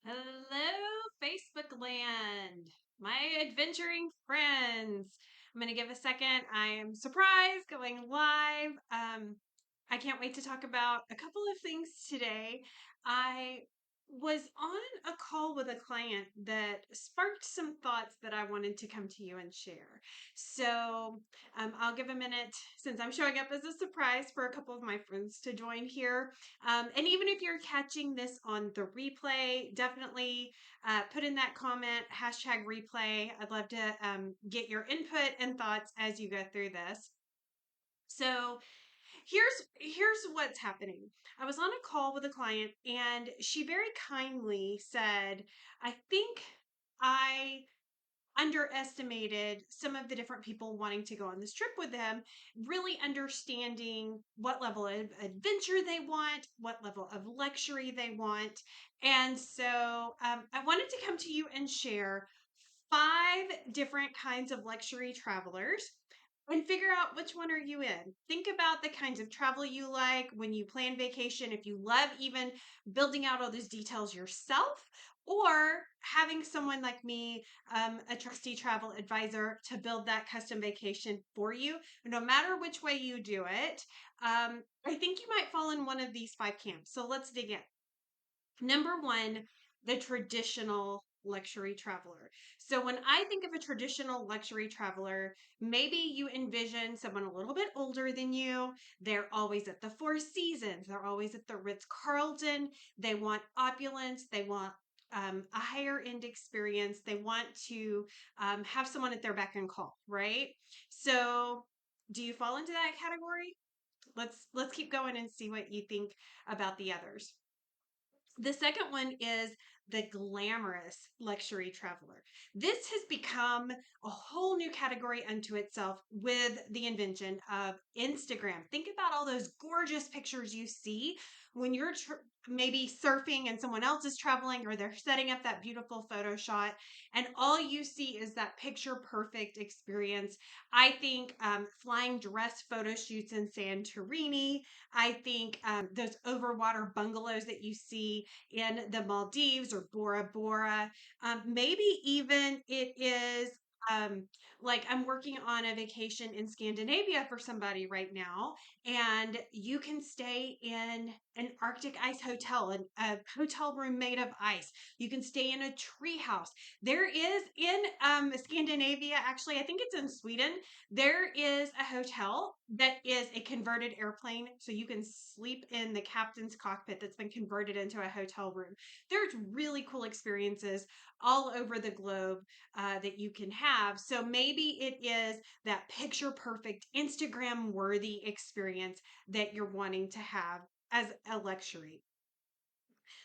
Hello, Facebook land, my adventuring friends. I'm going to give a second. I am surprised going live. I can't wait to talk about a couple of things today. I was on a call with a client that sparked some thoughts that I wanted to come to you and share. So I'll give a minute since I'm showing up as a surprise for a couple of my friends to join here. And even if you're catching this on the replay, definitely put in that comment, hashtag replay. I'd love to get your input and thoughts as you go through this. So here's what's happening. I was on a call with a client and she very kindly said, I think I underestimated some of the different people wanting to go on this trip with them, really understanding what level of adventure they want, what level of luxury they want. And so I wanted to come to you and share 5 different kinds of luxury travelers and figure out which one are you in. Think about the kinds of travel you like when you plan vacation. If you love even building out all those details yourself, or having someone like me, a trusty travel advisor, to build that custom vacation for you. No matter which way you do it, I think you might fall in one of these 5 camps. So let's dig in. Number one, the traditional luxury traveler. So when I think of a traditional luxury traveler, maybe you envision someone a little bit older than you. They're always at the Four Seasons. They're always at the Ritz-Carlton. They want opulence. They want a higher end experience. They want to have someone at their beck and call, right? So do you fall into that category? Let's keep going and see what you think about the others. The second one is the glamorous luxury traveler. This has become a whole new category unto itself with the invention of Instagram. Think about all those gorgeous pictures you see when you're maybe surfing and someone else is traveling, or they're setting up that beautiful photo shot, and all you see is that picture perfect experience. I think flying dress photo shoots in Santorini. I think those overwater bungalows that you see in the Maldives or Bora Bora. Maybe even it is like I'm working on a vacation in Scandinavia for somebody right now, and you can stay in an Arctic ice hotel, a hotel room made of ice. You can stay in a tree house. There is in Scandinavia, actually, I think it's in Sweden, there is a hotel that is a converted airplane, so you can sleep in the captain's cockpit that's been converted into a hotel room. There's really cool experiences all over the globe that you can have. So maybe it is that picture perfect, Instagram worthy experience that you're wanting to have as a luxury.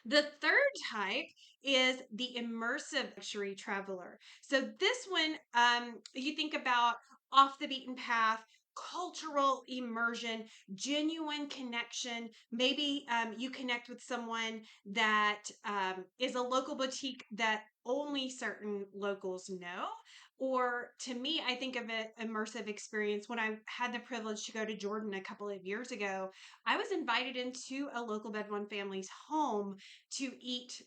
The third type is the immersive luxury traveler. So this one, you think about off the beaten path, cultural immersion, genuine connection. Maybe you connect with someone that is a local boutique that only certain locals know. Or to me, I think of an immersive experience. When I had the privilege to go to Jordan a couple of years ago, I was invited into a local Bedouin family's home to eat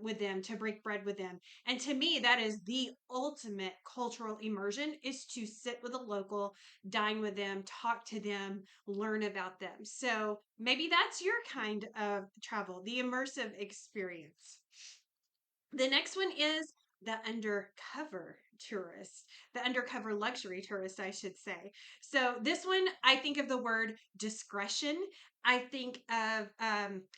with them, to break bread with them. And to me, that is the ultimate cultural immersion, is to sit with a local, dine with them, talk to them, learn about them. So maybe that's your kind of travel, the immersive experience. The next one is the undercover tourist, the undercover luxury tourist, I should say. So this one, I think of the word discretion. I think of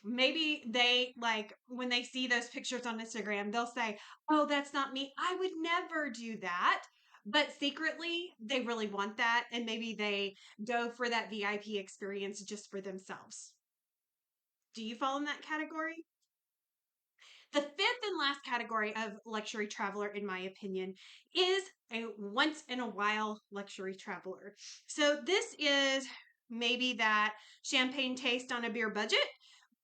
maybe they, like when they see those pictures on Instagram, they'll say, "Oh, that's not me. I would never do that." But secretly, they really want that. And maybe they go for that VIP experience just for themselves. Do you fall in that category? The fifth and last category of luxury traveler, in my opinion, is a once in a while luxury traveler. So this is maybe that champagne taste on a beer budget,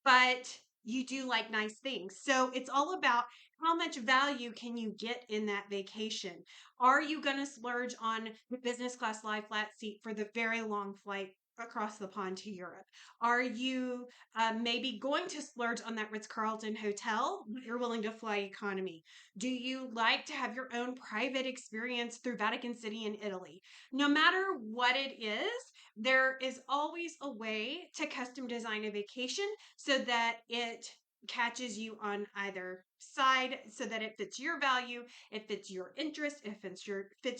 but you do like nice things. So it's all about how much value can you get in that vacation? Are you going to splurge on the business class lie flat seat for the very long flight? across the pond to Europe? Are you maybe going to splurge on that Ritz-Carlton hotel, but you're willing to fly economy? Do you like to have your own private experience through Vatican City in Italy? No matter what it is, there is always a way to custom design a vacation so that it catches you on either side so that it fits your value, it fits your interest, fits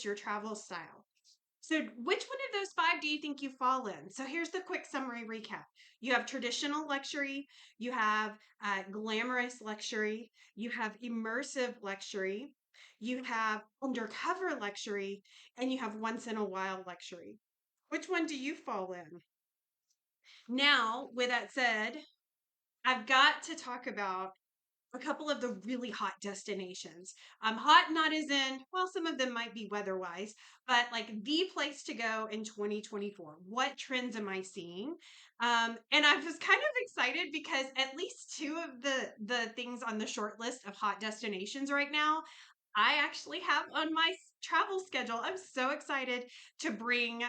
your travel style. So, which one of those five do you think you fall in? So, here's the quick summary recap. You have traditional luxury, you have glamorous luxury, you have immersive luxury, you have undercover luxury, and you have once in a while luxury. Which one do you fall in? Now, with that said, I've got to talk about a couple of the really hot destinations. Hot not as in, well, some of them might be weather-wise, but like the place to go in 2024. What trends am I seeing? And I was kind of excited because at least two of the things on the short list of hot destinations right now I actually have on my travel schedule. I'm so excited to bring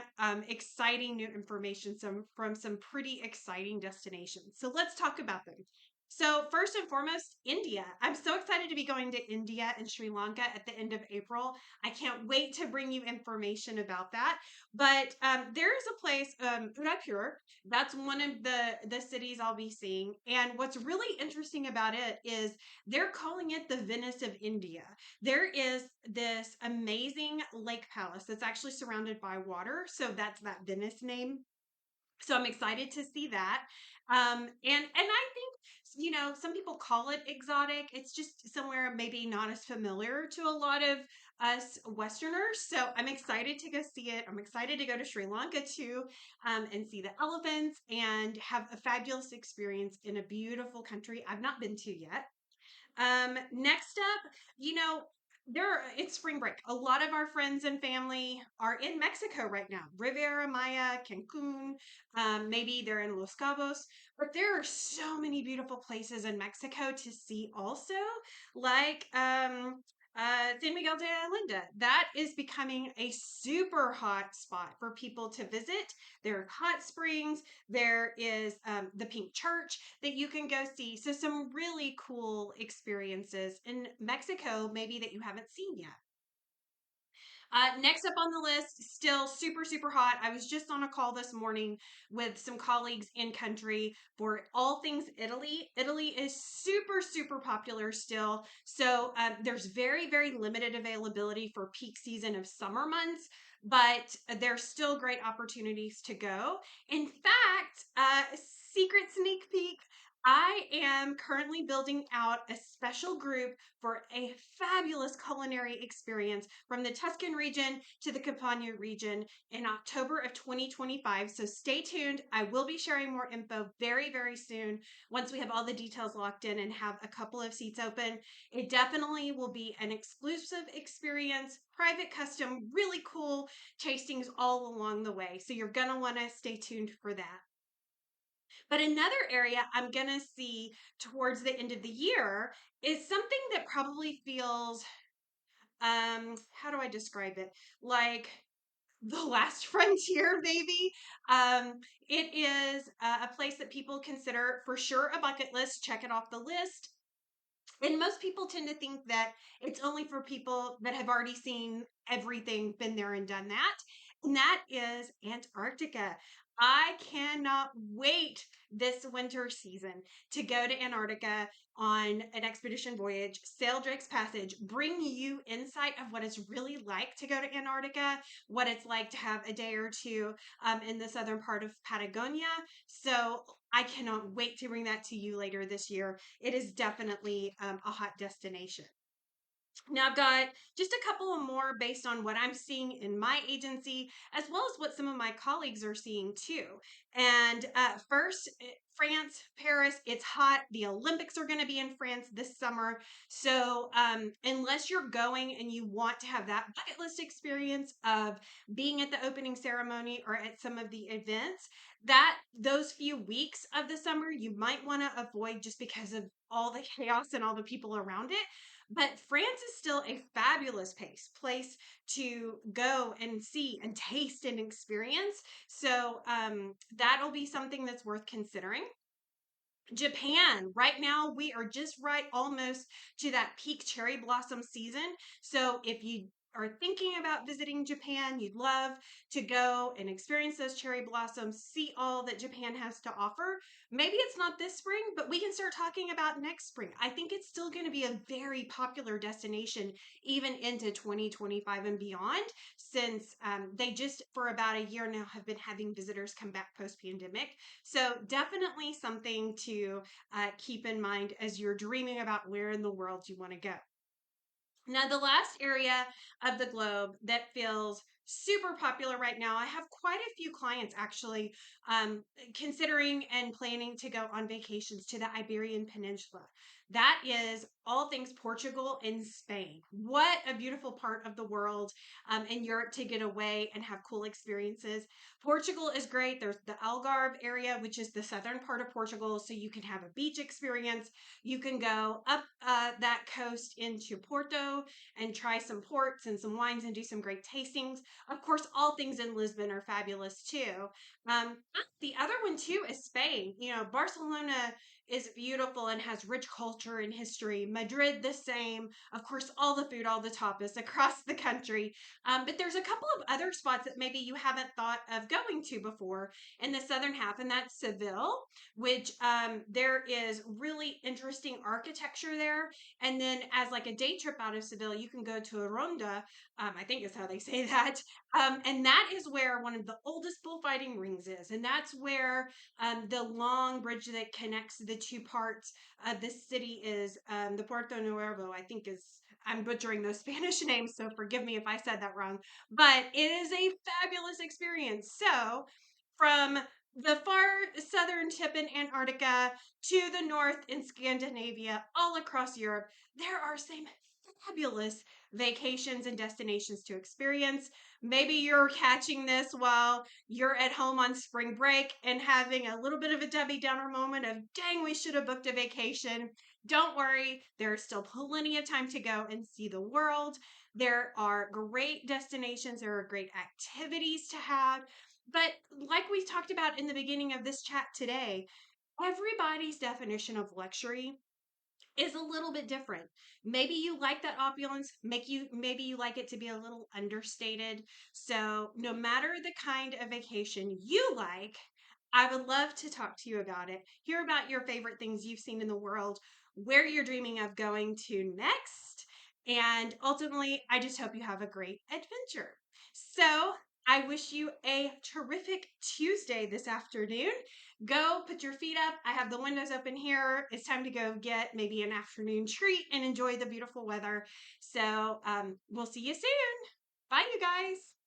exciting new information from some pretty exciting destinations. So let's talk about them. So, first and foremost, India. I'm so excited to be going to India and Sri Lanka at the end of April. I can't wait to bring you information about that. But there is a place, Udaipur. That's one of the cities I'll be seeing. And what's really interesting about it is they're calling it the Venice of India. There is this amazing lake palace that's actually surrounded by water. So that's that Venice name. So I'm excited to see that. And I think, some people call it exotic. It's just somewhere maybe not as familiar to a lot of us Westerners. So I'm excited to go see it. I'm excited to go to Sri Lanka too, and see the elephants and have a fabulous experience in a beautiful country I've not been to yet. Next up, it's spring break. A lot of our friends and family are in Mexico right now. Riviera Maya, Cancun, maybe they're in Los Cabos, but there are so many beautiful places in Mexico to see also, like San Miguel de Allende. That is becoming a super hot spot for people to visit. There are hot springs. There is the Pink Church that you can go see. So, some really cool experiences in Mexico, maybe that you haven't seen yet. Next up on the list, still super, super hot. I was just on a call this morning with some colleagues in country for all things Italy. Italy is super, super popular still. So there's very, very limited availability for peak season of summer months, but there's still great opportunities to go. In fact, secret sneak peek. I am currently building out a special group for a fabulous culinary experience from the Tuscan region to the Campania region in October of 2025. So stay tuned. I will be sharing more info very, very soon once we have all the details locked in and have a couple of seats open. It definitely will be an exclusive experience, private, custom, really cool tastings all along the way. So you're going to want to stay tuned for that. But another area I'm going to see towards the end of the year is something that probably feels, how do I describe it? Like the last frontier, maybe. It is a place that people consider for sure a bucket list. Check it off the list. And most people tend to think that it's only for people that have already seen everything, been there and done that. And that is Antarctica. I cannot wait this winter season to go to Antarctica on an expedition voyage, sail Drake's Passage, bring you insight of what it's really like to go to Antarctica, what it's like to have a day or two in the southern part of Patagonia. So I cannot wait to bring that to you later this year. It is definitely a hot destination. Now, I've got just a couple of more based on what I'm seeing in my agency, as well as what some of my colleagues are seeing too. And first, France, Paris, it's hot. The Olympics are going to be in France this summer. So, unless you're going and you want to have that bucket list experience of being at the opening ceremony or at some of the events, that those few weeks of the summer you might want to avoid just because of all the chaos and all the people around it. But France is still a fabulous place to go and see and taste and experience. So that'll be something that's worth considering. Japan, right now, we are just right almost to that peak cherry blossom season. So if you are thinking about visiting Japan, you'd love to go and experience those cherry blossoms, see all that Japan has to offer. Maybe it's not this spring, but we can start talking about next spring. I think it's still going to be a very popular destination even into 2025 and beyond, since they just for about a year now have been having visitors come back post pandemic. So, definitely something to keep in mind as you're dreaming about where in the world you want to go. Now, the last area of the globe that feels super popular right now, I have quite a few clients actually considering and planning to go on vacations to the Iberian Peninsula. That is all things Portugal and Spain. What a beautiful part of the world in Europe to get away and have cool experiences. Portugal is great. There's the Algarve area, which is the southern part of Portugal, so you can have a beach experience. You can go up that coast into Porto and try some ports and some wines and do some great tastings. Of course, all things in Lisbon are fabulous too. Um, the other one too is Spain. You know, Barcelona is beautiful and has rich culture and history. Madrid, the same. Of course, all the food, all the tapas across the country. But there's a couple of other spots that maybe you haven't thought of going to before in the southern half, and that's Seville, which there is really interesting architecture there. And then, as like a day trip out of Seville, you can go to Ronda, I think is how they say that. And that is where one of the oldest bullfighting rings is. And that's where the long bridge that connects the two parts of the city is. The Puerto Nuevo, I think is. I'm butchering those Spanish names, so forgive me if I said that wrong. But it is a fabulous experience. So, from the far southern tip in Antarctica to the north in Scandinavia, all across Europe, there are some fabulous vacations and destinations to experience. Maybe you're catching this while you're at home on spring break and having a little bit of a Debbie Downer moment of, dang, we should have booked a vacation. Don't worry, there's still plenty of time to go and see the world. There are great destinations, there are great activities to have. But like we talked about in the beginning of this chat today, everybody's definition of luxury is a little bit different. Maybe you like that opulence, maybe you like it to be a little understated. So, no matter the kind of vacation you like, I would love to talk to you about it. Hear about your favorite things you've seen in the world, where you're dreaming of going to next, and ultimately, I just hope you have a great adventure. So, I wish you a terrific Tuesday this afternoon. Go put your feet up. I have the windows open here. It's time to go get maybe an afternoon treat and enjoy the beautiful weather. So we'll see you soon. Bye, you guys.